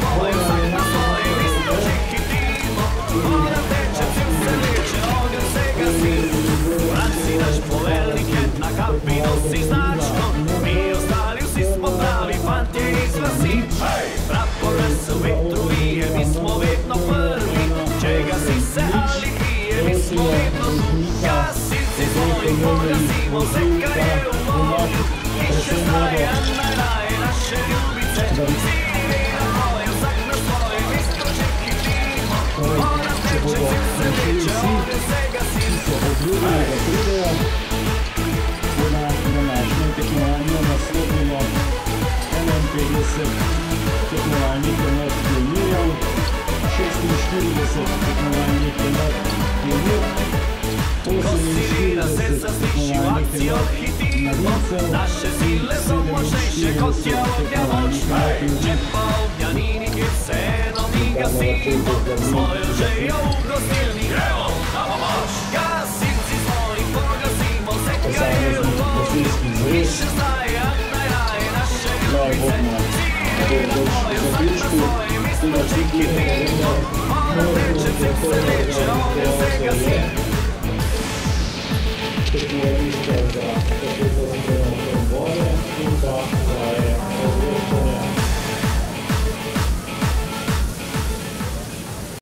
svoje, vsak na svoje, isto čekitimo. Voda teče, cel se leče, ogen se gasi. Brat si naš poveljnik, na kapi nosi značko. Mi ostali vsi smo pravi fantje iz vasi. Prapor nas v vetru vije, mi smo vedno prvi. Če gasi se ali pije, mi smo vedno tu. Gasilci svoji pogasimo vse, kar je v morju. In še znaje, najraje naše ljubice. Siri na moje, vsak na svoje, isto čekitimo. Voda teče, cel se leče, ogen se gasi. Obljubili, da pridejo. Na današnjem tekmovanju nastopilo 51 tekmovalnih enot pionirjev, 46 tekmovalnih enot pionir, 48 tekmovalnih enot mladincev, naše sile so močnejše kot je ognja moč. Če pa ognja ni nikjer, vseeno mi gasimo. Svojo željo v gostilni gremo na pomoč. Gasilci svoji pogasimo vse, kar je v morju. In še znaje, najraje naše ljubice. Siri na moje, vsak na svoje, isto čekitimo. Voda teče, cel se leče, ogen se gasi. tekmovališče za